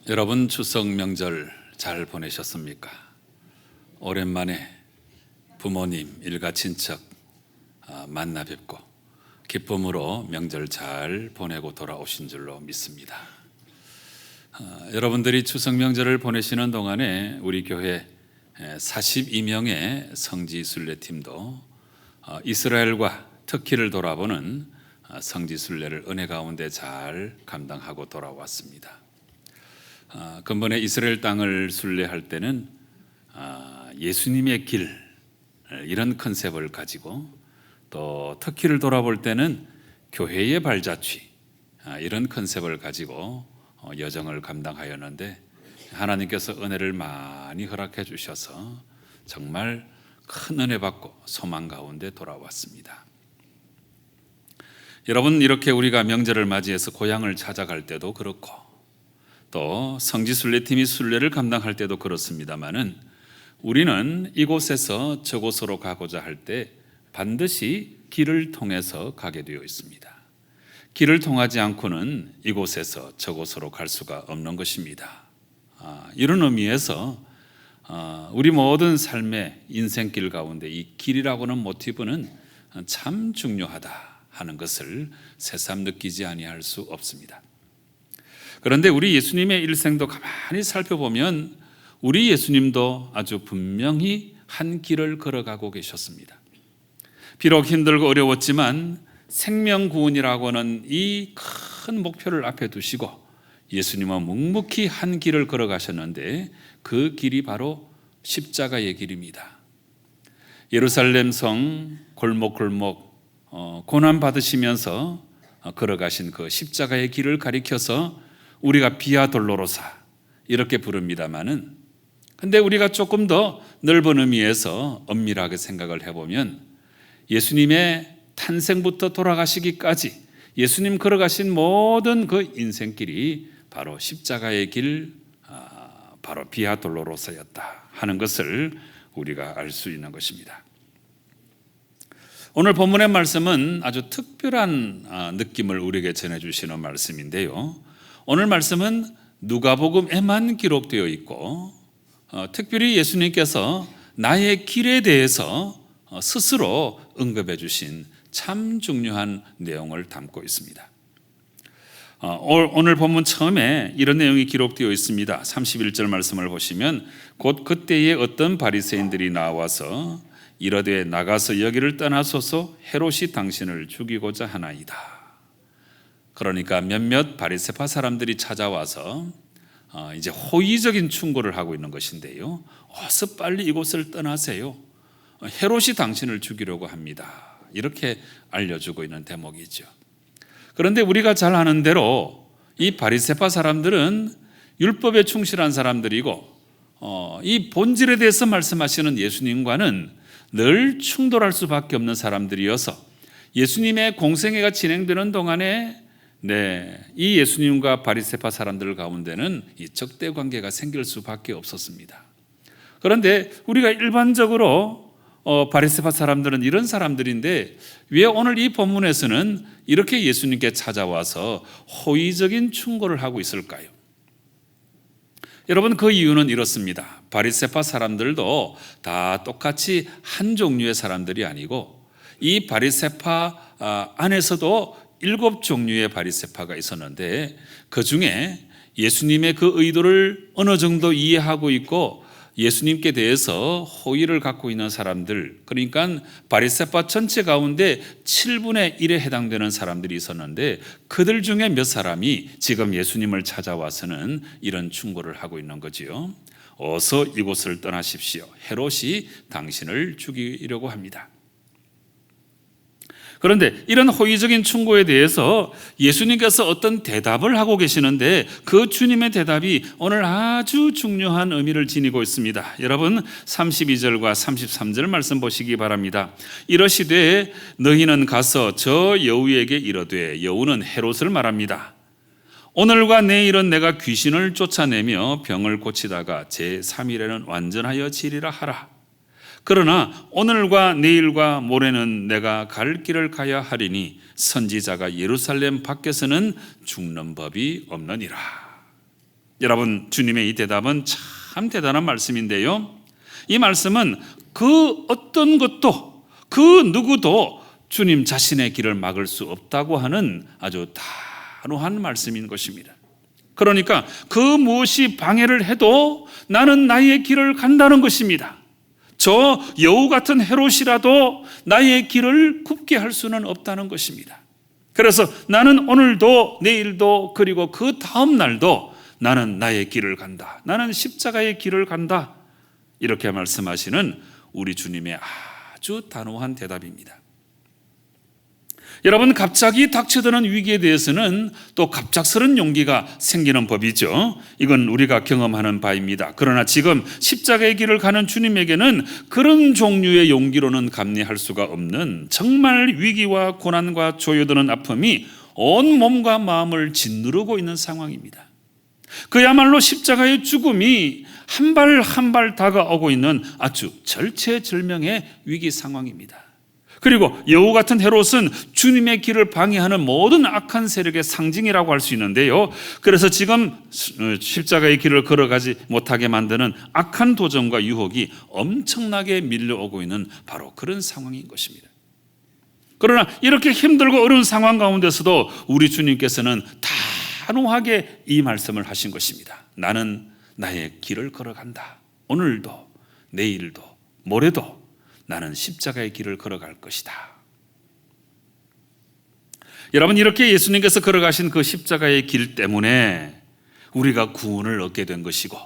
여러분 추석 명절 잘 보내셨습니까? 오랜만에 부모님, 일가 친척 만나 뵙고 기쁨으로 명절 잘 보내고 돌아오신 줄로 믿습니다. 여러분들이 추석 명절을 보내시는 동안에 우리 교회 42명의 성지 순례팀도 이스라엘과 터키를 돌아보는 성지 순례를 은혜 가운데 잘 감당하고 돌아왔습니다. 근본에 이스라엘 땅을 순례할 때는 예수님의 길 이런 컨셉을 가지고, 또 터키를 돌아볼 때는 교회의 발자취 이런 컨셉을 가지고 여정을 감당하였는데, 하나님께서 은혜를 많이 허락해 주셔서 정말 큰 은혜 받고 소망 가운데 돌아왔습니다. 여러분, 이렇게 우리가 명절을 맞이해서 고향을 찾아갈 때도 그렇고, 또 성지 순례팀이 순례를 감당할 때도 그렇습니다마는, 우리는 이곳에서 저곳으로 가고자 할 때 반드시 길을 통해서 가게 되어 있습니다. 길을 통하지 않고는 이곳에서 저곳으로 갈 수가 없는 것입니다. 이런 의미에서 우리 모든 삶의 인생길 가운데 이 길이라고는 모티브는 참 중요하다 하는 것을 새삼 느끼지 아니할 수 없습니다. 그런데 우리 예수님의 일생도 가만히 살펴보면 우리 예수님도 아주 분명히 한 길을 걸어가고 계셨습니다. 비록 힘들고 어려웠지만 생명구원이라고 하는 이 큰 목표를 앞에 두시고 예수님은 묵묵히 한 길을 걸어가셨는데, 그 길이 바로 십자가의 길입니다. 예루살렘 성 골목골목 고난받으시면서 걸어가신 그 십자가의 길을 가리켜서 우리가 비아 돌로로사 이렇게 부릅니다마는, 근데 우리가 조금 더 넓은 의미에서 엄밀하게 생각을 해보면 예수님의 탄생부터 돌아가시기까지 예수님 걸어가신 모든 그 인생길이 바로 십자가의 길, 바로 비아 돌로로사였다 하는 것을 우리가 알 수 있는 것입니다. 오늘 본문의 말씀은 아주 특별한 느낌을 우리에게 전해주시는 말씀인데요, 오늘 말씀은 누가복음에만 기록되어 있고, 특별히 예수님께서 나의 길에 대해서 스스로 언급해 주신 참 중요한 내용을 담고 있습니다. 오늘 본문 처음에 이런 내용이 기록되어 있습니다. 31절 말씀을 보시면, 곧 그때에 어떤 바리새인들이 나와서 이르되 나가서 여기를 떠나소서, 헤롯이 당신을 죽이고자 하나이다. 그러니까 몇몇 바리새파 사람들이 찾아와서 이제 호의적인 충고를 하고 있는 것인데요, 어서 빨리 이곳을 떠나세요, 헤롯이 당신을 죽이려고 합니다, 이렇게 알려주고 있는 대목이죠. 그런데 우리가 잘 아는 대로 이 바리새파 사람들은 율법에 충실한 사람들이고, 이 본질에 대해서 말씀하시는 예수님과는 늘 충돌할 수밖에 없는 사람들이어서 예수님의 공생애가 진행되는 동안에 이 예수님과 바리새파 사람들 가운데는 이 적대 관계가 생길 수밖에 없었습니다. 그런데 우리가 일반적으로 바리새파 사람들은 이런 사람들인데, 왜 오늘 이 본문에서는 이렇게 예수님께 찾아와서 호의적인 충고를 하고 있을까요? 여러분, 그 이유는 이렇습니다. 바리새파 사람들도 다 똑같이 한 종류의 사람들이 아니고, 이 바리새파 안에서도 7종류의 바리새파가 있었는데, 그 중에 예수님의 그 의도를 어느 정도 이해하고 있고 예수님께 대해서 호의를 갖고 있는 사람들, 그러니까 바리새파 전체 가운데 7분의 1에 해당되는 사람들이 있었는데, 그들 중에 몇 사람이 지금 예수님을 찾아와서는 이런 충고를 하고 있는 거지요. 어서 이곳을 떠나십시오, 헤롯이 당신을 죽이려고 합니다. 그런데 이런 호의적인 충고에 대해서 예수님께서 어떤 대답을 하고 계시는데, 그 주님의 대답이 오늘 아주 중요한 의미를 지니고 있습니다. 여러분, 32절과 33절 말씀 보시기 바랍니다. 이러시되 너희는 가서 저 여우에게 이르되, 여우는 헤롯을 말합니다, 오늘과 내일은 내가 귀신을 쫓아내며 병을 고치다가 제3일에는 완전하여 지리라 하라. 그러나 오늘과 내일과 모레는 내가 갈 길을 가야 하리니 선지자가 예루살렘 밖에서는 죽는 법이 없느니라. 여러분, 주님의 이 대답은 참 대단한 말씀인데요. 이 말씀은 그 어떤 것도 그 누구도 주님 자신의 길을 막을 수 없다고 하는 아주 단호한 말씀인 것입니다. 그러니까 그 무엇이 방해를 해도 나는 나의 길을 간다는 것입니다. 저 여우 같은 헤롯이라도 나의 길을 굽게 할 수는 없다는 것입니다. 그래서 나는 오늘도 내일도 그리고 그 다음 날도 나는 나의 길을 간다. 나는 십자가의 길을 간다. 이렇게 말씀하시는 우리 주님의 아주 단호한 대답입니다. 여러분, 갑자기 닥쳐드는 위기에 대해서는 또 갑작스런 용기가 생기는 법이죠. 이건 우리가 경험하는 바입니다. 그러나 지금 십자가의 길을 가는 주님에게는 그런 종류의 용기로는 감내할 수가 없는 정말 위기와 고난과 조여드는 아픔이 온 몸과 마음을 짓누르고 있는 상황입니다. 그야말로 십자가의 죽음이 한 발 한 발 다가오고 있는 아주 절체절명의 위기 상황입니다. 그리고 여우 같은 헤롯은 주님의 길을 방해하는 모든 악한 세력의 상징이라고 할 수 있는데요. 그래서 지금 십자가의 길을 걸어가지 못하게 만드는 악한 도전과 유혹이 엄청나게 밀려오고 있는 바로 그런 상황인 것입니다. 그러나 이렇게 힘들고 어려운 상황 가운데서도 우리 주님께서는 단호하게 이 말씀을 하신 것입니다. 나는 나의 길을 걸어간다. 오늘도 내일도 모레도 나는 십자가의 길을 걸어갈 것이다. 여러분, 이렇게 예수님께서 걸어가신 그 십자가의 길 때문에 우리가 구원을 얻게 된 것이고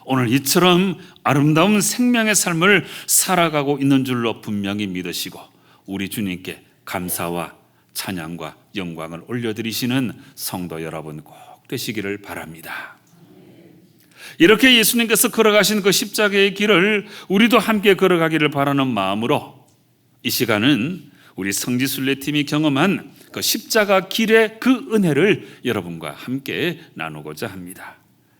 오늘 이처럼 아름다운 생명의 삶을 살아가고 있는 줄로 분명히 믿으시고 우리 주님께 감사와 찬양과 영광을 올려드리시는 성도 여러분 꼭 되시기를 바랍니다. 이렇게 예수님께서 걸어가신 그 십자가의 길을 우리도 함께 걸어가기를 바라는 마음으로 이 시간은 우리 성지순례팀이 경험한 그 십자가 길의 그 은혜를 여러분과 함께 나누고자 합니다.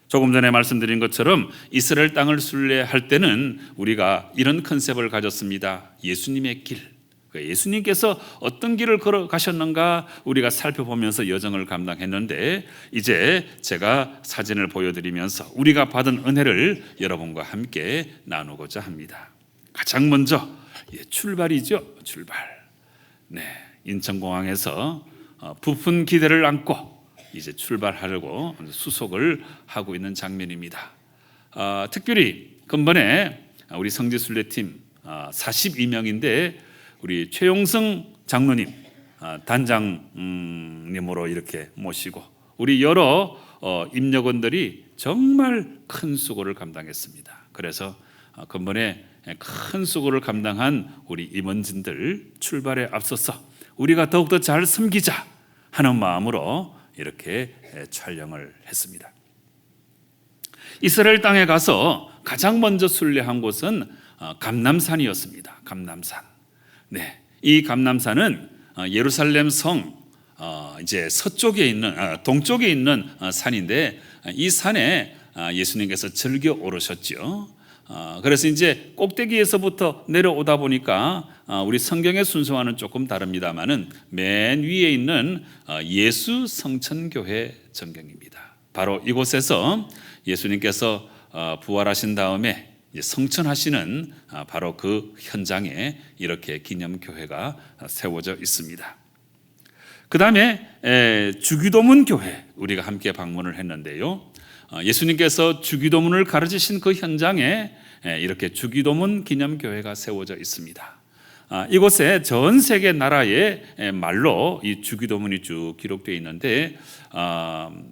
조금 전에 말씀드린 것처럼 이스라엘 땅을 순례할 때는 우리가 이런 컨셉을 가졌습니다. 예수님의 길. 예수님께서 어떤 길을 걸어가셨는가 우리가 살펴보면서 여정을 감당했는데 이제 제가 사진을 보여드리면서 우리가 받은 은혜를 여러분과 함께 나누고자 합니다. 가장 먼저 출발이죠. 출발. 인천공항에서 부푼 기대를 안고 이제 출발하려고 수속을 하고 있는 장면입니다. 특별히 근본에 우리 성지순례팀 42명인데 우리 최용성 장로님 단장님으로 이렇게 모시고 우리 여러 임력원들이 정말 큰 수고를 감당했습니다. 그래서 근본에 큰 수고를 감당한 우리 임원진들 출발에 앞서서 우리가 더욱더 잘 섬기자 하는 마음으로 이렇게 촬영을 했습니다. 이스라엘 땅에 가서 가장 먼저 순례한 곳은 감람산이었습니다. 감람산. 이 감람산은 예루살렘 성 이제 서쪽에 있는 동쪽에 있는 산인데 이 산에 예수님께서 즐겨 오르셨죠. 그래서 이제 꼭대기에서부터 내려오다 보니까 우리 성경의 순서와는 조금 다릅니다만은 맨 위에 있는 예수 성천교회 전경입니다. 바로 이곳에서 예수님께서 부활하신 다음에 성천하시는 바로 그 현장에 이렇게 기념교회가 세워져 있습니다. 그 다음에 주기도문 교회 우리가 함께 방문을 했는데요. 예수님께서 주기도문을 가르치신 그 현장에 이렇게 주기도문 기념교회가 세워져 있습니다. 이곳에 전 세계 나라의 말로 이 주기도문이 쭉 기록되어 있는데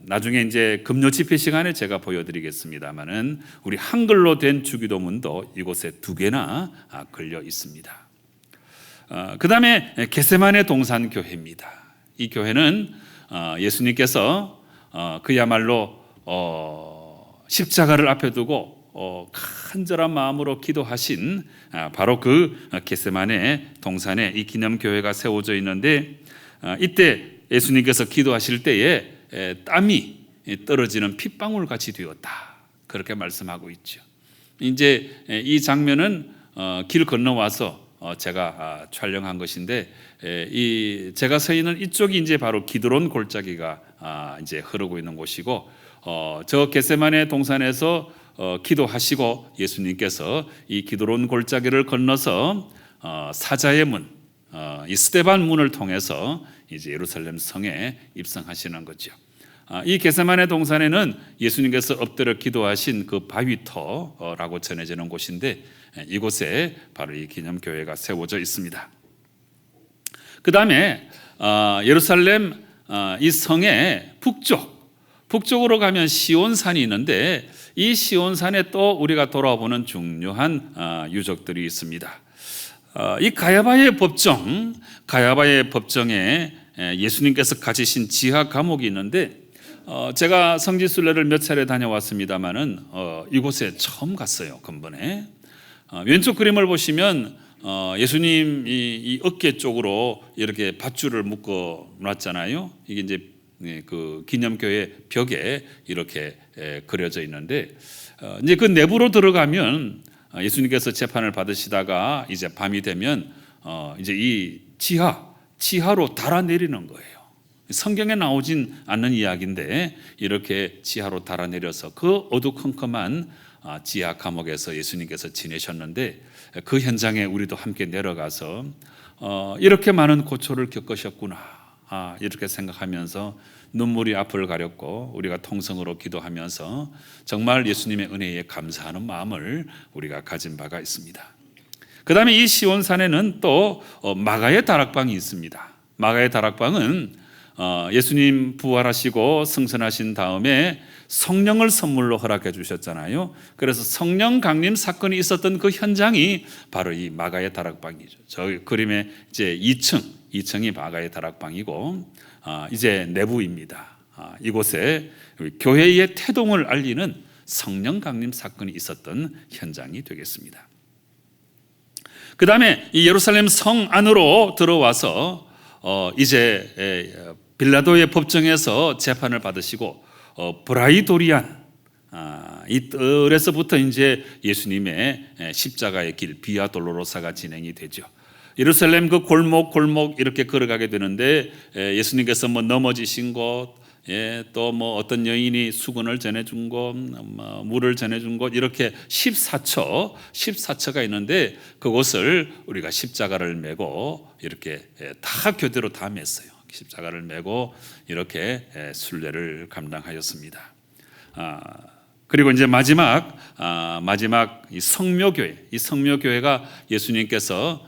나중에 이제 금요 집회 시간에 제가 보여드리겠습니다만은 우리 한글로 된 주기도문도 이곳에 2개나 걸려 있습니다. 그 다음에 겟세마네 동산교회입니다. 이 교회는 예수님께서 그야말로 십자가를 앞에 두고 간절한 마음으로 기도하신 바로 그 겟세마네 동산에 이 기념교회가 세워져 있는데 이때 예수님께서 기도하실 때에 땀이 떨어지는 핏방울 같이 되었다 그렇게 말씀하고 있죠. 이제 이 장면은 길 건너와서 제가 촬영한 것인데 이 제가 서 있는 이쪽이 이제 바로 기드론 골짜기가 이제 흐르고 있는 곳이고 저 겟세마네 동산에서 기도하시고 예수님께서 이 기드론 골짜기를 건너서 사자의 문, 이 스데반 문을 통해서 이제 예루살렘 성에 입성하시는 거죠. 이 겟세마네 동산에는 예수님께서 엎드려 기도하신 그 바위터라고 전해지는 곳인데 이곳에 바로 이 기념교회가 세워져 있습니다. 그 다음에 예루살렘 이 성의 북쪽으로 가면 시온산이 있는데 이 시온산에 또 우리가 돌아보는 중요한 유적들이 있습니다. 이 가야바의 법정에 예수님께서 가지신 지하 감옥이 있는데 제가 성지순례를 몇 차례 다녀왔습니다마는 이곳에 처음 갔어요. 근본에 왼쪽 그림을 보시면 예수님 이 어깨 쪽으로 이렇게 밧줄을 묶어 놨잖아요. 이게 이제 그 기념교회 벽에 이렇게 그려져 있는데 이제 그 내부로 들어가면 예수님께서 재판을 받으시다가 이제 밤이 되면 이제 이 지하로 달아내리는 거예요. 성경에 나오진 않는 이야기인데 이렇게 지하로 달아내려서 그 어두컴컴한 지하 감옥에서 예수님께서 지내셨는데 그 현장에 우리도 함께 내려가서 이렇게 많은 고초를 겪으셨구나 이렇게 생각하면서 눈물이 앞을 가렸고 우리가 통성으로 기도하면서 정말 예수님의 은혜에 감사하는 마음을 우리가 가진 바가 있습니다. 그 다음에 이 시온산에는 또 마가의 다락방이 있습니다. 마가의 다락방은 예수님 부활하시고 승천하신 다음에 성령을 선물로 허락해 주셨잖아요. 그래서 성령 강림 사건이 있었던 그 현장이 바로 이 마가의 다락방이죠. 저 그림의 이제 2층이 마가의 다락방이고 이제 내부입니다. 이곳에 교회의 태동을 알리는 성령 강림 사건이 있었던 현장이 되겠습니다. 그 다음에 이 예루살렘 성 안으로 들어와서 이제 빌라도의 법정에서 재판을 받으시고 브라이도리안 이 뜰에서부터 이제 예수님의 십자가의 길 비아 돌로로사가 진행이 되죠. 예루살렘 그 골목 이렇게 걸어가게 되는데 예수님께서 뭐 넘어지신 곳, 또 뭐 어떤 여인이 수건을 전해준 곳, 물을 전해준 곳 이렇게 14처가 있는데 그곳을 우리가 십자가를 메고 이렇게 다 교대로 다 맸어요. 십자가를 메고 이렇게 순례를 감당하였습니다. 그리고 이제 마지막 이 성묘교회가 예수님께서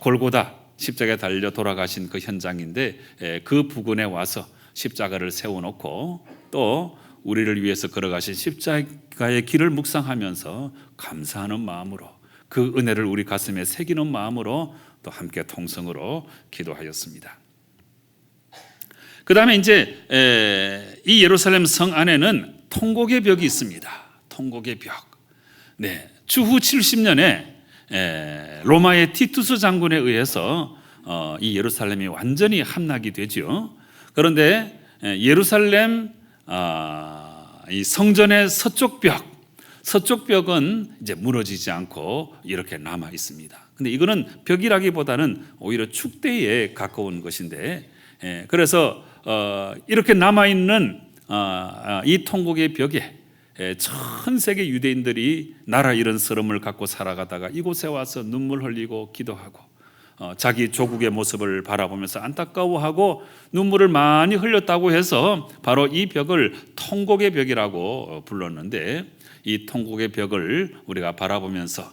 골고다 십자가에 달려 돌아가신 그 현장인데 그 부근에 와서 십자가를 세워놓고 또 우리를 위해서 걸어가신 십자가의 길을 묵상하면서 감사하는 마음으로 그 은혜를 우리 가슴에 새기는 마음으로 또 함께 통성으로 기도하였습니다. 그 다음에 이제 이 예루살렘 성 안에는 통곡의 벽이 있습니다. 통곡의 벽. 네, 주후 70년에 로마의 티투스 장군에 의해서 이 예루살렘이 완전히 함락이 되죠. 그런데 예루살렘 이 성전의 서쪽 벽은 이제 무너지지 않고 이렇게 남아 있습니다. 근데 이거는 벽이라기보다는 오히려 축대에 가까운 것인데 그래서 이렇게 남아 있는 이 통곡의 벽에 전 세계 유대인들이 나라 잃은 서름을 갖고 살아가다가 이곳에 와서 눈물 흘리고 기도하고 자기 조국의 모습을 바라보면서 안타까워하고 눈물을 많이 흘렸다고 해서 바로 이 벽을 통곡의 벽이라고 불렀는데 이 통곡의 벽을 우리가 바라보면서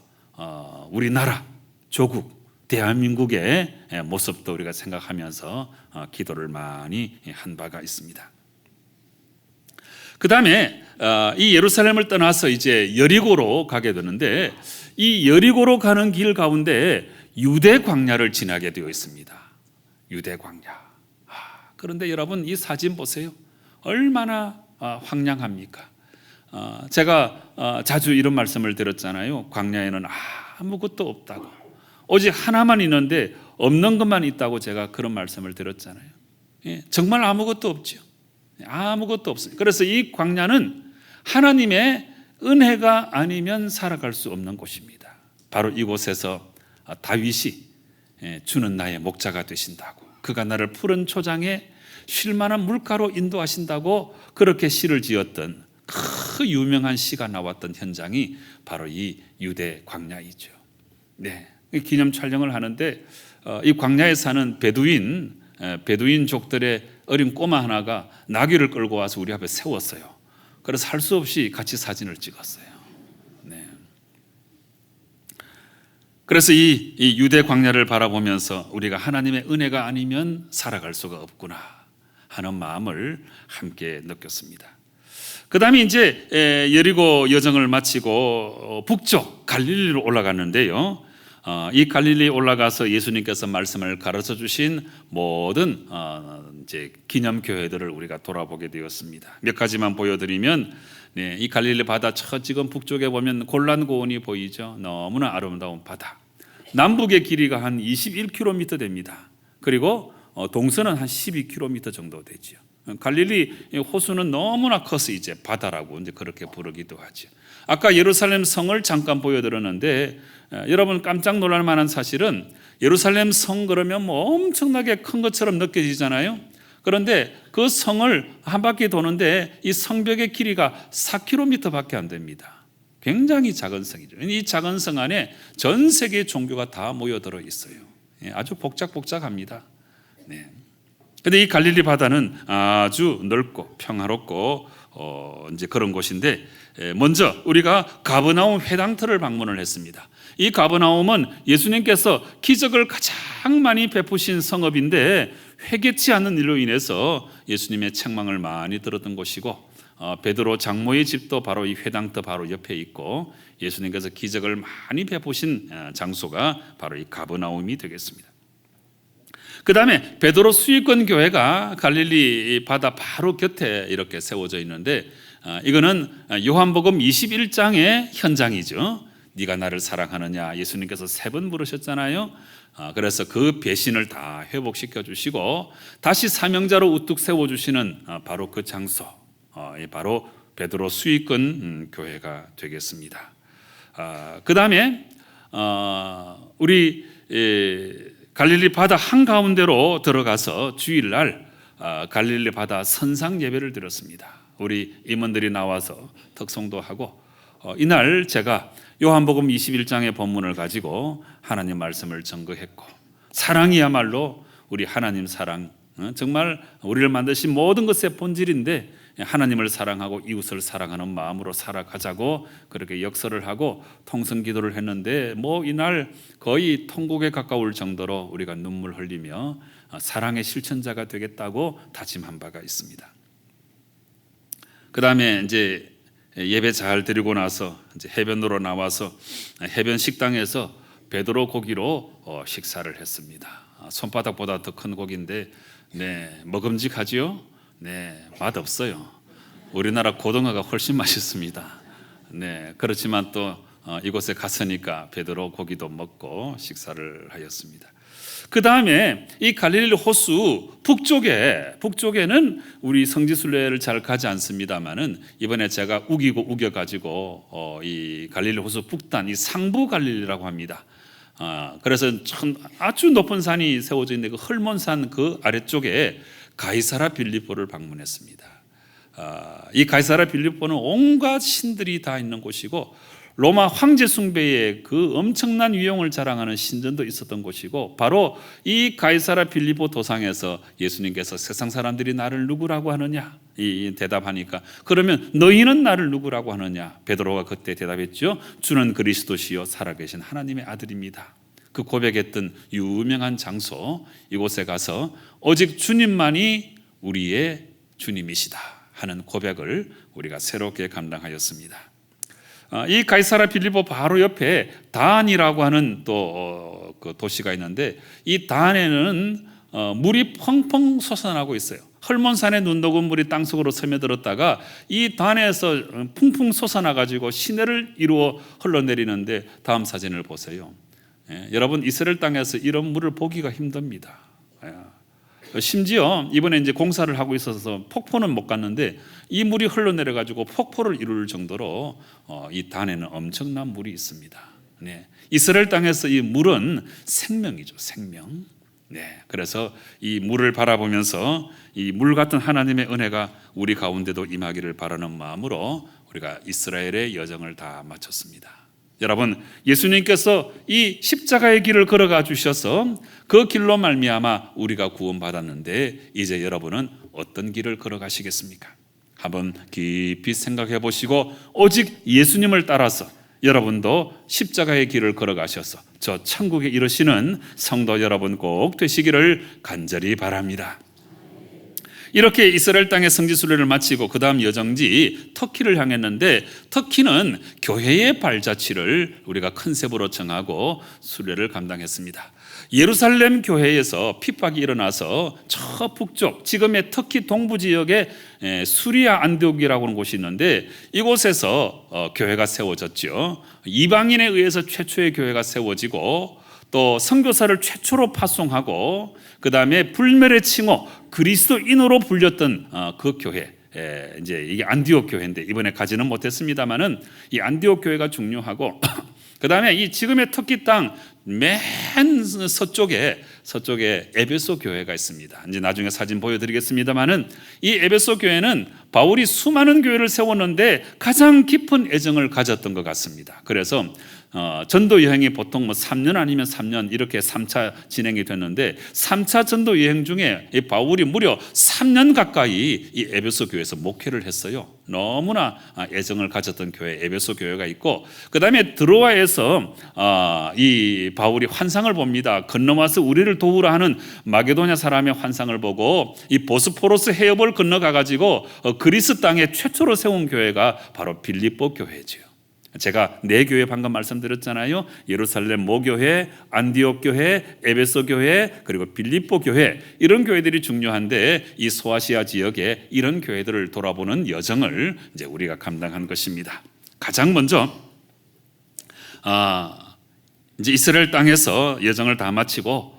우리나라 조국 대한민국의 모습도 우리가 생각하면서 기도를 많이 한 바가 있습니다. 그 다음에 이 예루살렘을 떠나서 이제 여리고로 가게 되는데 이 여리고로 가는 길 가운데 유대 광야를 지나게 되어 있습니다. 유대 광야. 그런데 여러분 이 사진 보세요. 얼마나 황량합니까? 제가 자주 이런 말씀을 드렸잖아요. 광야에는 아무것도 없다고. 오직 하나만 있는데 없는 것만 있다고 제가 그런 말씀을 드렸잖아요. 정말 아무것도 없죠. 아무것도 없어요. 그래서 이 광야는 하나님의 은혜가 아니면 살아갈 수 없는 곳입니다. 바로 이곳에서 다윗이 주는 나의 목자가 되신다고 그가 나를 푸른 초장에 쉴 만한 물가로 인도하신다고 그렇게 시를 지었던 그 유명한 시가 나왔던 현장이 바로 이 유대 광야이죠. 네, 기념 촬영을 하는데 이 광야에 사는 베두인족들의 어린 꼬마 하나가 나귀를 끌고 와서 우리 앞에 세웠어요. 그래서 할 수 없이 같이 사진을 찍었어요. 네. 그래서 이 유대 광야를 바라보면서 우리가 하나님의 은혜가 아니면 살아갈 수가 없구나 하는 마음을 함께 느꼈습니다. 그 다음에 이제 여리고 여정을 마치고 북쪽 갈릴리로 올라갔는데요. 이 갈릴리에 올라가서 예수님께서 말씀을 가르쳐 주신 모든 이제 기념 교회들을 우리가 돌아보게 되었습니다. 몇 가지만 보여드리면, 이 갈릴리 바다 저 지금 북쪽에 보면 골란 고원이 보이죠. 너무나 아름다운 바다. 남북의 길이가 한 21km 됩니다. 그리고 동서는 한 12km 정도 되죠. 갈릴리 호수는 너무나 커서 이제 바다라고 이제 그렇게 부르기도 하죠. 아까 예루살렘 성을 잠깐 보여드렸는데 여러분 깜짝 놀랄 만한 사실은 예루살렘 성 그러면 뭐 엄청나게 큰 것처럼 느껴지잖아요. 그런데 그 성을 한 바퀴 도는데 이 성벽의 길이가 4km밖에 안 됩니다. 굉장히 작은 성이죠. 이 작은 성 안에 전 세계의 종교가 다 모여들어 있어요. 아주 복잡합니다. 네. 근데 이 갈릴리 바다는 아주 넓고 평화롭고 이제 그런 곳인데, 먼저 우리가 가버나움 회당터를 방문을 했습니다. 이 가버나움은 예수님께서 기적을 가장 많이 베푸신 성읍인데 회개치 않는 일로 인해서 예수님의 책망을 많이 들었던 곳이고, 베드로 장모의 집도 바로 이 회당터 바로 옆에 있고, 예수님께서 기적을 많이 베푸신 장소가 바로 이 가버나움이 되겠습니다. 그 다음에 베드로 수익권 교회가 갈릴리 바다 바로 곁에 이렇게 세워져 있는데, 이거는 요한복음 21장의 현장이죠. 네가 나를 사랑하느냐 예수님께서 3번 물으셨잖아요. 그래서 그 배신을 다 회복시켜 주시고 다시 사명자로 우뚝 세워주시는 바로 그 장소, 바로 베드로 수익권 교회가 되겠습니다. 그 다음에 우리 갈릴리 바다 한가운데로 들어가서 주일날 갈릴리 바다 선상 예배를 드렸습니다. 우리 임원들이 나와서 특송도 하고, 이날 제가 요한복음 21장의 본문을 가지고 하나님 말씀을 증거했고, 사랑이야말로 우리 하나님 사랑, 정말 우리를 만드신 모든 것의 본질인데 하나님을 사랑하고 이웃을 사랑하는 마음으로 살아가자고 그렇게 역설을 하고 통성기도를 했는데, 이날 거의 통곡에 가까울 정도로 우리가 눈물 흘리며 사랑의 실천자가 되겠다고 다짐한 바가 있습니다. 그 다음에 이제 예배 잘 드리고 나서 이제 해변으로 나와서 해변 식당에서 베드로 고기로 식사를 했습니다. 손바닥보다 더 큰 고기인데, 먹음직하지요? 맛없어요. 우리나라 고등어가 훨씬 맛있습니다. 그렇지만 또 이곳에 갔으니까 베드로 고기도 먹고 식사를 하였습니다. 그 다음에 이 갈릴리 호수 북쪽에는 우리 성지순례를 잘 가지 않습니다만은 이번에 제가 우겨가지고 이 갈릴리 호수 북단, 이 상부 갈릴리라고 합니다. 그래서 아주 높은 산이 세워져 있는 그 헐몬산 그 아래쪽에 가이사라 빌립보를 방문했습니다. 이 가이사라 빌립보는 온갖 신들이 다 있는 곳이고, 로마 황제 숭배의 그 엄청난 위용을 자랑하는 신전도 있었던 곳이고, 바로 이 가이사라 빌립보 도상에서 예수님께서 세상 사람들이 나를 누구라고 하느냐 이 대답하니까, 그러면 너희는 나를 누구라고 하느냐? 베드로가 그때 대답했죠. 주는 그리스도시요 살아계신 하나님의 아들입니다. 그 고백했던 유명한 장소, 이곳에 가서 오직 주님만이 우리의 주님이시다 하는 고백을 우리가 새롭게 감당하였습니다. 이 가이사라 빌립보 바로 옆에 단이라고 하는 또 그 도시가 있는데, 이 단에는 물이 펑펑 솟아나고 있어요. 헐몬산의 눈독은 물이 땅속으로 스며들었다가 이 단에서 풍풍 솟아나가지고 시내를 이루어 흘러내리는데, 다음 사진을 보세요. 여러분 이스라엘 땅에서 이런 물을 보기가 힘듭니다. 심지어 이번에 이제 공사를 하고 있어서 폭포는 못 갔는데 이 물이 흘러내려 가지고 폭포를 이룰 정도로 이 단에는 엄청난 물이 있습니다. 이스라엘 땅에서 이 물은 생명이죠, 생명. 그래서 이 물을 바라보면서 이 물 같은 하나님의 은혜가 우리 가운데도 임하기를 바라는 마음으로 우리가 이스라엘의 여정을 다 마쳤습니다. 여러분, 예수님께서 이 십자가의 길을 걸어가 주셔서 그 길로 말미암아 우리가 구원받았는데 이제 여러분은 어떤 길을 걸어가시겠습니까? 한번 깊이 생각해 보시고 오직 예수님을 따라서 여러분도 십자가의 길을 걸어가셔서 저 천국에 이르시는 성도 여러분 꼭 되시기를 간절히 바랍니다. 이렇게 이스라엘 땅의 성지순례를 마치고 그 다음 여정지 터키를 향했는데, 터키는 교회의 발자취를 우리가 컨셉으로 정하고 순례를 감당했습니다. 예루살렘 교회에서 핍박이 일어나서 저 북쪽, 지금의 터키 동부 지역에 수리아 안디옥이라고 하는 곳이 있는데 이곳에서 교회가 세워졌죠. 이방인에 의해서 최초의 교회가 세워지고 또 선교사를 최초로 파송하고 그 다음에 불멸의 칭호 그리스도인으로 불렸던 그 교회, 이제 이게 안디옥 교회인데 이번에 가지는 못했습니다만은 이 안디옥 교회가 중요하고 그 다음에 이 지금의 터키 땅 맨 서쪽에 에베소 교회가 있습니다. 이제 나중에 사진 보여드리겠습니다만은 이 에베소 교회는 바울이 수많은 교회를 세웠는데 가장 깊은 애정을 가졌던 것 같습니다. 그래서 전도 여행이 보통 3년 아니면 3년 이렇게 3차 진행이 됐는데 3차 전도 여행 중에 이 바울이 무려 3년 가까이 이 에베소 교회에서 목회를 했어요. 너무나 애정을 가졌던 교회 에베소 교회가 있고, 그 다음에 드로아에서 이 바울이 환상을 봅니다. 건너와서 우리를 도우라 하는 마게도냐 사람의 환상을 보고 이 보스포러스 해협을 건너가 가지고 그리스 땅에 최초로 세운 교회가 바로 빌립보 교회죠. 제가 네 교회 방금 말씀드렸잖아요. 예루살렘 모교회, 안디옥 교회, 에베소 교회, 그리고 빌립보 교회, 이런 교회들이 중요한데 이 소아시아 지역에 이런 교회들을 돌아보는 여정을 이제 우리가 감당한 것입니다. 가장 먼저 이제 이스라엘 땅에서 여정을 다 마치고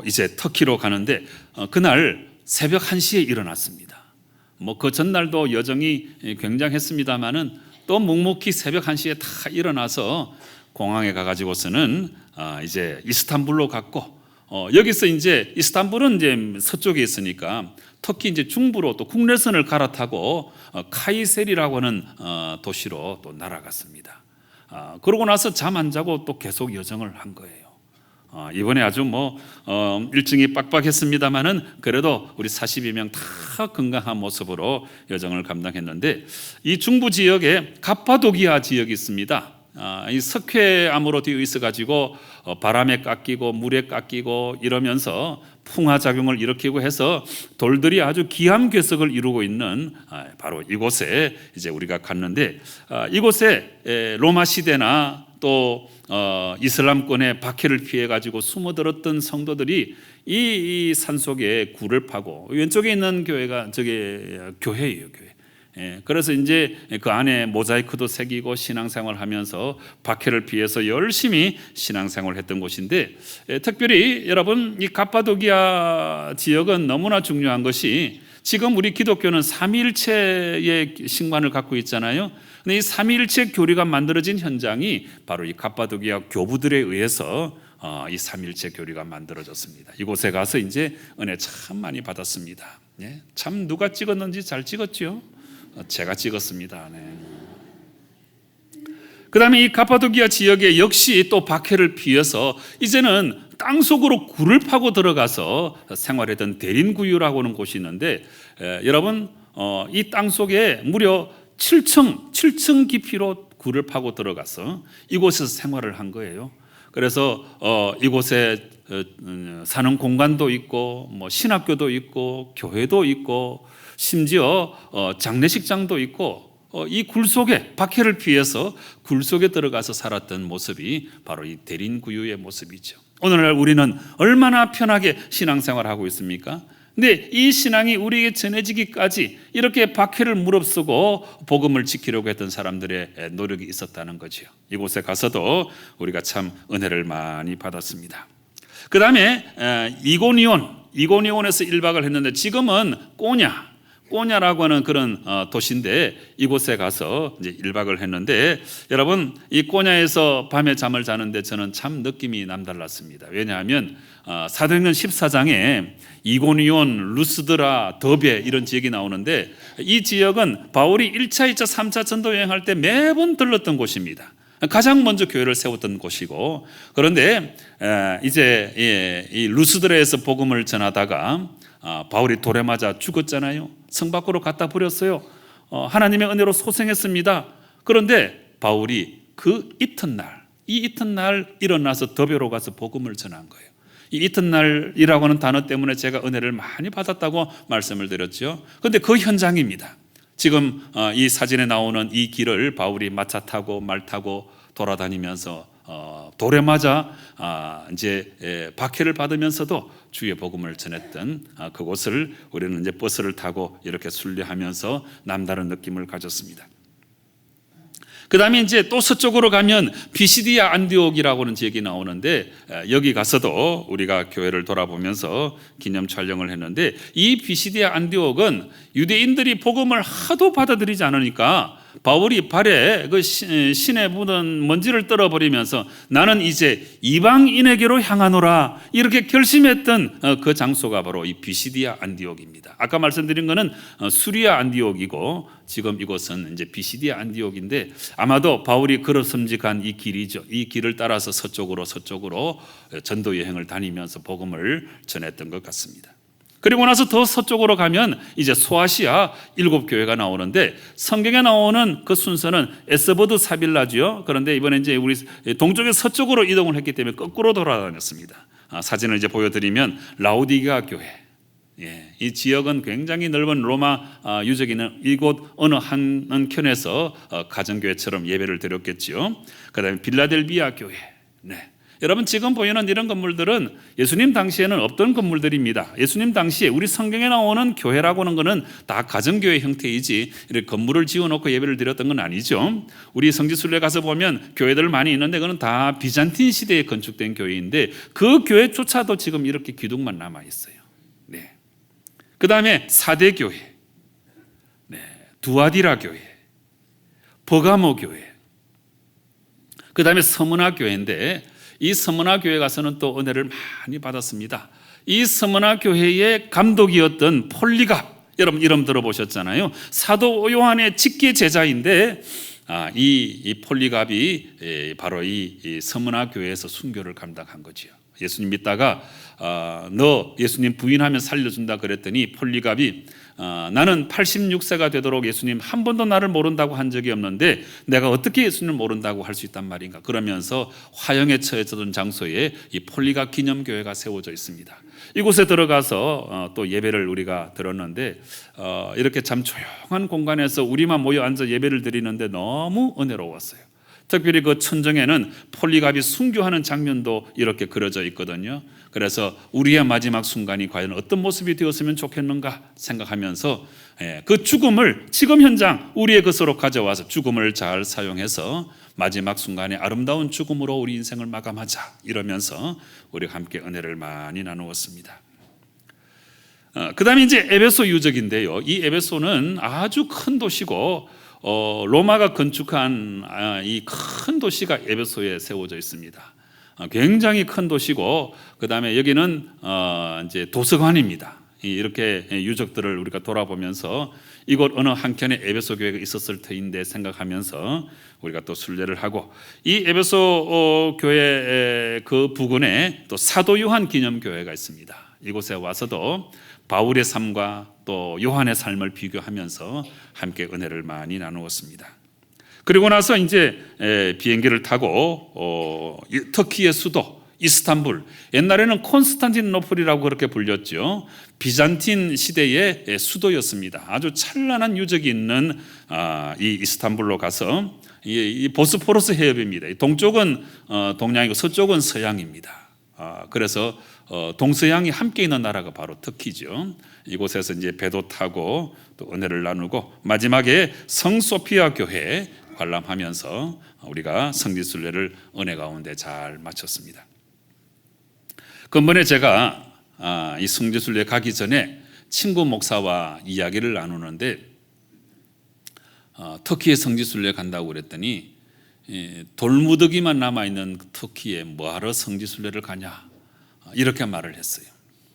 이제 터키로 가는데 그날 새벽 1시에 일어났습니다. 그 전날도 여정이 굉장했습니다만은 또 묵묵히 새벽 1시에 다 일어나서 공항에 가가지고서는 이제 이스탄불로 갔고, 여기서 이제 이스탄불은 이제 서쪽에 있으니까 터키 이제 중부로 또 국내선을 갈아타고 카이세리라고 하는 도시로 또 날아갔습니다. 그러고 나서 잠 안 자고 또 계속 여정을 한 거예요. 이번에 아주 일정이 빡빡했습니다만은 그래도 우리 42명 다 건강한 모습으로 여정을 감당했는데, 이 중부 지역에 갑바도기아 지역이 있습니다. 이 석회암으로 되어 있어 가지고 바람에 깎이고 물에 깎이고 이러면서 풍화작용을 일으키고 해서 돌들이 아주 기암괴석을 이루고 있는 바로 이곳에 이제 우리가 갔는데, 이곳에 로마 시대나 또 이슬람권의 박해를 피해 가지고 숨어들었던 성도들이 이 산속에 굴을 파고, 왼쪽에 있는 교회가 저게 교회예요, 교회. 그래서 이제 그 안에 모자이크도 새기고 신앙생활을 하면서 박해를 피해서 열심히 신앙생활을 했던 곳인데, 특별히 여러분 이 갑바도기아 지역은 너무나 중요한 것이, 지금 우리 기독교는 삼위일체의 신관을 갖고 있잖아요. 근데 이 삼위일체 교리가 만들어진 현장이 바로 이 갑바도기아 교부들에 의해서 이 삼위일체 교리가 만들어졌습니다. 이곳에 가서 이제 은혜 참 많이 받았습니다. 참 누가 찍었는지 잘 찍었죠? 제가 찍었습니다. 그 다음에 이 갑바도기아 지역에 역시 또 박해를 피해서 이제는 땅속으로 굴을 파고 들어가서 생활했던 대린구유라고 하는 곳이 있는데, 여러분 이 땅속에 무려 7층 깊이로 굴을 파고 들어가서 이곳에서 생활을 한 거예요. 그래서 이곳에 사는 공간도 있고 신학교도 있고 교회도 있고 심지어 장례식장도 있고, 이 굴 속에 박해를 피해서 굴 속에 들어가서 살았던 모습이 바로 이 대린구유의 모습이죠. 오늘날 우리는 얼마나 편하게 신앙생활하고 있습니까? 근데 이 신앙이 우리에게 전해지기까지 이렇게 박해를 무릅쓰고 복음을 지키려고 했던 사람들의 노력이 있었다는 거죠. 이곳에 가서도 우리가 참 은혜를 많이 받았습니다. 그 다음에 이고니온에서 1박을 했는데 지금은 꼬냐라고 하는 그런 도시인데 이곳에 가서 이제 1박을 했는데 여러분 이 꼬냐에서 밤에 잠을 자는데 저는 참 느낌이 남달랐습니다. 왜냐하면 사도행전 14장에 이고니온, 루스드라, 더베 이런 지역이 나오는데 이 지역은 바울이 1차, 2차, 3차 전도 여행할 때 매번 들렀던 곳입니다. 가장 먼저 교회를 세웠던 곳이고 그런데 이제 이 루스드라에서 복음을 전하다가 바울이 돌에 맞아 죽었잖아요. 성 밖으로 갖다 버렸어요. 하나님의 은혜로 소생했습니다. 그런데 바울이 그 이 이튿날 일어나서 더베로 가서 복음을 전한 거예요. 이 이튿날이라고 하는 단어 때문에 제가 은혜를 많이 받았다고 말씀을 드렸죠. 그런데 그 현장입니다. 지금 이 사진에 나오는 이 길을 바울이 마차 타고 말 타고 돌아다니면서 돌에 맞아 이제 박해를 받으면서도 주의 복음을 전했던 그곳을 우리는 이제 버스를 타고 이렇게 순례하면서 남다른 느낌을 가졌습니다. 그 다음에 이제 또 서쪽으로 가면 비시디아 안디옥이라고 하는 지역이 나오는데 여기 가서도 우리가 교회를 돌아보면서 기념 촬영을 했는데 이 비시디아 안디옥은 유대인들이 복음을 하도 받아들이지 않으니까 바울이 발에 그 신에 묻은 먼지를 떨어버리면서 나는 이제 이방인에게로 향하노라 이렇게 결심했던 그 장소가 바로 이 비시디아 안디옥입니다. 아까 말씀드린 것은 수리아 안디옥이고 지금 이곳은 이제 비시디아 안디옥인데 아마도 바울이 걸어섬직한 이 길이죠. 이 길을 따라서 서쪽으로 전도 여행을 다니면서 복음을 전했던 것 같습니다. 그리고 나서 더 서쪽으로 가면 이제 소아시아 7교회가 나오는데 성경에 나오는 그 순서는 에스보드 사빌라지요. 그런데 이번에 이제 우리 동쪽에 서쪽으로 이동을 했기 때문에 거꾸로 돌아다녔습니다. 사진을 이제 보여드리면 라우디게아 교회. 이 지역은 굉장히 넓은 로마 유적이 있는 이곳 어느 한 켠에서 가정교회처럼 예배를 드렸겠지요. 그다음에 빌라델비아 교회. 여러분 지금 보이는 이런 건물들은 예수님 당시에는 없던 건물들입니다. 예수님 당시에 우리 성경에 나오는 교회라고 하는 것은 다 가정교회 형태이지 이렇게 건물을 지어놓고 예배를 드렸던 건 아니죠. 우리 성지순례 가서 보면 교회들 많이 있는데 그건 다 비잔틴 시대에 건축된 교회인데 그 교회조차도 지금 이렇게 기둥만 남아있어요. 그 다음에 사대교회, 두아디라 교회, 버가모 교회, 그 다음에 서문화 교회인데 이 서문화 교회 가서는 또 은혜를 많이 받았습니다. 이 서문화 교회의 감독이었던 폴리갑, 여러분 이름 들어보셨잖아요. 사도 요한의 직계 제자인데 이 폴리갑이 바로 이 서문화 교회에서 순교를 감당한 거지요. 예수님 믿다가 너 예수님 부인하면 살려준다 그랬더니 폴리갑이 나는 86세가 되도록 예수님 한 번도 나를 모른다고 한 적이 없는데 내가 어떻게 예수님을 모른다고 할 수 있단 말인가 그러면서 화형에 처해졌던 장소에 이 폴리갑 기념교회가 세워져 있습니다. 이곳에 들어가서 또 예배를 우리가 들었는데 이렇게 참 조용한 공간에서 우리만 모여 앉아 예배를 드리는데 너무 은혜로웠어요. 특별히 그 천정에는 폴리갑이 순교하는 장면도 이렇게 그려져 있거든요. 그래서 우리의 마지막 순간이 과연 어떤 모습이 되었으면 좋겠는가 생각하면서 그 죽음을 지금 현장 우리의 것으로 가져와서 죽음을 잘 사용해서 마지막 순간에 아름다운 죽음으로 우리 인생을 마감하자 이러면서 우리가 함께 은혜를 많이 나누었습니다. 그 다음에 이제 에베소 유적인데요. 이 에베소는 아주 큰 도시고 로마가 건축한 이 큰 도시가 에베소에 세워져 있습니다. 굉장히 큰 도시고 그 다음에 여기는 이제 도서관입니다. 이렇게 유적들을 우리가 돌아보면서 이곳 어느 한켠에 에베소 교회가 있었을 터인데 생각하면서 우리가 또 순례를 하고 이 에베소 교회 그 부근에 또 사도 요한 기념교회가 있습니다. 이곳에 와서도 바울의 삶과 또 요한의 삶을 비교하면서 함께 은혜를 많이 나누었습니다. 그리고 나서 이제 비행기를 타고 터키의 수도 이스탄불, 옛날에는 콘스탄티노플이라고 그렇게 불렸죠. 비잔틴 시대의 수도였습니다. 아주 찬란한 유적이 있는 이 이스탄불로 가서 이 보스포러스 해협입니다. 동쪽은 동양이고 서쪽은 서양입니다. 그래서 동서양이 함께 있는 나라가 바로 터키죠. 이곳에서 이제 배도 타고 또 은혜를 나누고 마지막에 성소피아 교회 관람하면서 우리가 성지순례를 은혜 가운데 잘 마쳤습니다. 근본에 제가 이 성지순례 가기 전에 친구 목사와 이야기를 나누는데 터키에 성지순례 간다고 그랬더니 돌무더기만 남아있는 터키에 뭐하러 성지순례를 가냐 이렇게 말을 했어요.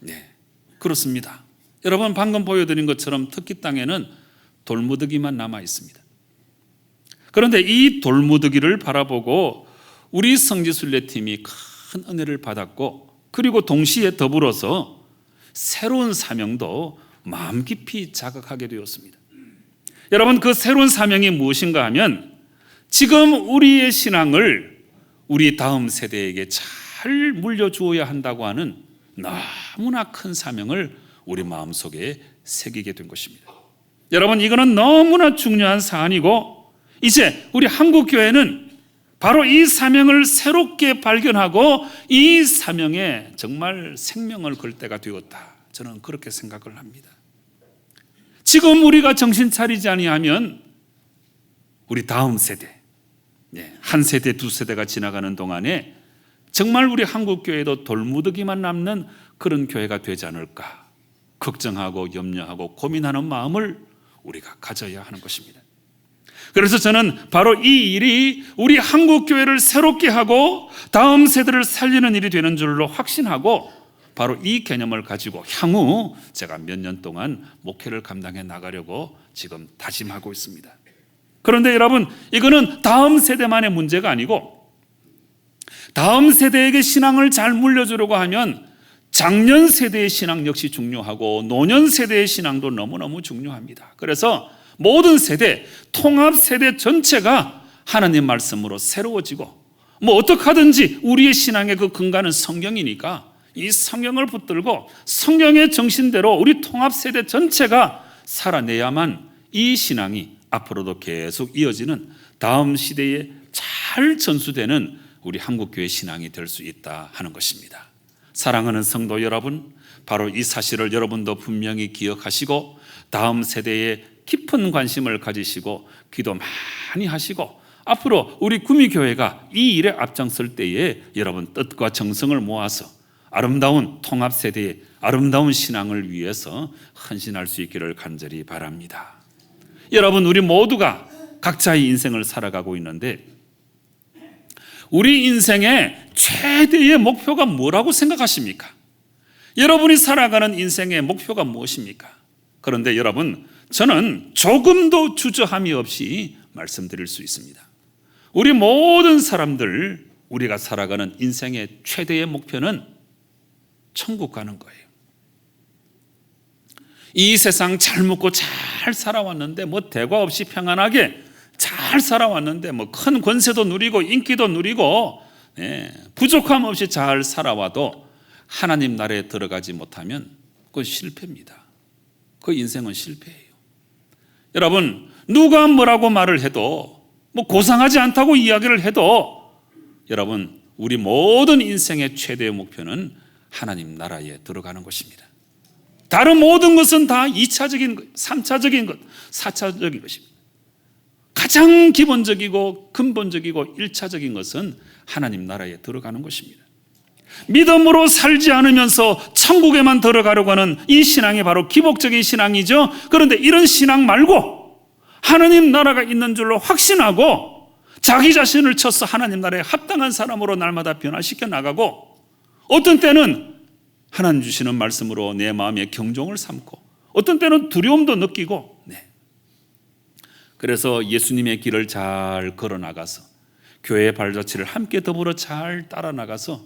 네, 그렇습니다. 여러분 방금 보여드린 것처럼 터키 땅에는 돌무더기만 남아 있습니다. 그런데 이 돌무더기를 바라보고 우리 성지순례팀이 큰 은혜를 받았고, 그리고 동시에 더불어서 새로운 사명도 마음 깊이 자각하게 되었습니다. 여러분, 그 새로운 사명이 무엇인가 하면 지금 우리의 신앙을 우리 다음 세대에게 잘 물려주어야 한다고 하는 너무나 큰 사명을 우리 마음속에 새기게 된 것입니다. 여러분, 이거는 너무나 중요한 사안이고, 이제 우리 한국교회는 바로 이 사명을 새롭게 발견하고 이 사명에 정말 생명을 걸 때가 되었다, 저는 그렇게 생각을 합니다. 지금 우리가 정신 차리지 아니하면 우리 다음 세대, 한 세대 두 세대가 지나가는 동안에 정말 우리 한국교회도 돌무더기만 남는 그런 교회가 되지 않을까 걱정하고 염려하고 고민하는 마음을 우리가 가져야 하는 것입니다. 그래서 저는 바로 이 일이 우리 한국교회를 새롭게 하고 다음 세대를 살리는 일이 되는 줄로 확신하고, 바로 이 개념을 가지고 향후 제가 몇 년 동안 목회를 감당해 나가려고 지금 다짐하고 있습니다. 그런데 여러분, 이거는 다음 세대만의 문제가 아니고 다음 세대에게 신앙을 잘 물려주려고 하면 장년 세대의 신앙 역시 중요하고 노년 세대의 신앙도 너무너무 중요합니다. 그래서 모든 세대, 통합 세대 전체가 하나님 말씀으로 새로워지고, 어떻게 하든지 우리의 신앙의 그 근간은 성경이니까 이 성경을 붙들고 성경의 정신대로 우리 통합 세대 전체가 살아내야만 이 신앙이 앞으로도 계속 이어지는 다음 시대에 잘 전수되는 우리 한국교회 신앙이 될 수 있다 하는 것입니다. 사랑하는 성도 여러분, 바로 이 사실을 여러분도 분명히 기억하시고 다음 세대에 깊은 관심을 가지시고 기도 많이 하시고, 앞으로 우리 구미교회가 이 일에 앞장설 때에 여러분 뜻과 정성을 모아서 아름다운 통합 세대의 아름다운 신앙을 위해서 헌신할 수 있기를 간절히 바랍니다. 여러분, 우리 모두가 각자의 인생을 살아가고 있는데 우리 인생의 최대의 목표가 뭐라고 생각하십니까? 여러분이 살아가는 인생의 목표가 무엇입니까? 그런데 여러분, 저는 조금도 주저함이 없이 말씀드릴 수 있습니다. 우리 모든 사람들, 우리가 살아가는 인생의 최대의 목표는 천국 가는 거예요. 이 세상 잘 먹고 잘 살아왔는데, 대과 없이 평안하게 잘 살아왔는데, 큰 권세도 누리고 인기도 누리고 부족함 없이 잘 살아와도 하나님 나라에 들어가지 못하면 그건 실패입니다. 그 인생은 실패예요. 여러분, 누가 뭐라고 말을 해도 고상하지 않다고 이야기를 해도 여러분, 우리 모든 인생의 최대의 목표는 하나님 나라에 들어가는 것입니다. 다른 모든 것은 다 2차적인 것, 3차적인 것, 4차적인 것입니다. 가장 기본적이고 근본적이고 1차적인 것은 하나님 나라에 들어가는 것입니다. 믿음으로 살지 않으면서 천국에만 들어가려고 하는 이 신앙이 바로 기복적인 신앙이죠. 그런데 이런 신앙 말고 하나님 나라가 있는 줄로 확신하고 자기 자신을 쳐서 하나님 나라에 합당한 사람으로 날마다 변화시켜 나가고, 어떤 때는 하나님 주시는 말씀으로 내 마음에 경종을 삼고, 어떤 때는 두려움도 느끼고, 그래서 예수님의 길을 잘 걸어 나가서 교회의 발자취를 함께 더불어 잘 따라 나가서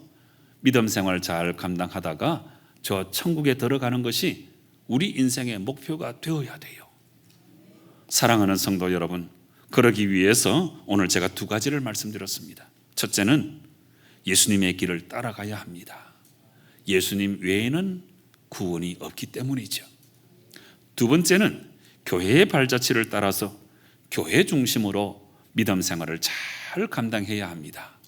믿음 생활 잘 감당하다가 저 천국에 들어가는 것이 우리 인생의 목표가 되어야 돼요. 사랑하는 성도 여러분, 그러기 위해서 오늘 제가 두 가지를 말씀드렸습니다. 첫째는 예수님의 길을 따라가야 합니다. 예수님 외에는 구원이 없기 때문이죠. 두 번째는 교회의 발자취를 따라서 교회 중심으로 믿음 생활을 잘 감당해야 합니다.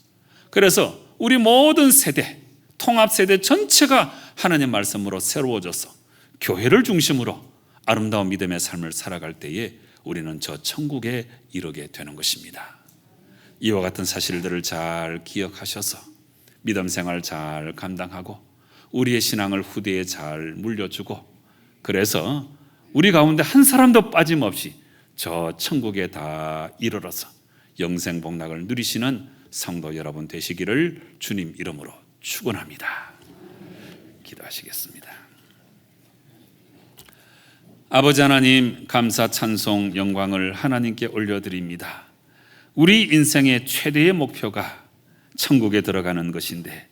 그래서 우리 모든 세대, 통합 세대 전체가 하나님 말씀으로 새로워져서 교회를 중심으로 아름다운 믿음의 삶을 살아갈 때에 우리는 저 천국에 이르게 되는 것입니다. 이와 같은 사실들을 잘 기억하셔서 믿음 생활 잘 감당하고 우리의 신앙을 후대에 잘 물려주고 그래서 우리 가운데 한 사람도 빠짐없이 저 천국에 다 이르러서 영생 복락을 누리시는 성도 여러분 되시기를 주님 이름으로 축원합니다. 기도하시겠습니다. 아버지 하나님, 감사 찬송 영광을 하나님께 올려드립니다. 우리 인생의 최대의 목표가 천국에 들어가는 것인데,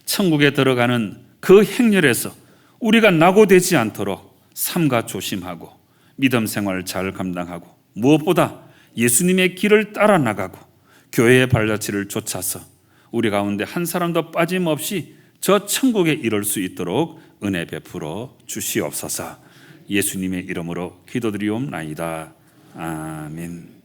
천국에 들어가는 그 행렬에서 우리가 낙오되지 않도록 삼가 조심하고 믿음 생활 잘 감당하고 무엇보다 예수님의 길을 따라 나가고 교회의 발자취를 쫓아서 우리 가운데 한 사람도 빠짐없이 저 천국에 이를 수 있도록 은혜 베풀어 주시옵소서. 예수님의 이름으로 기도드리옵나이다. 아멘.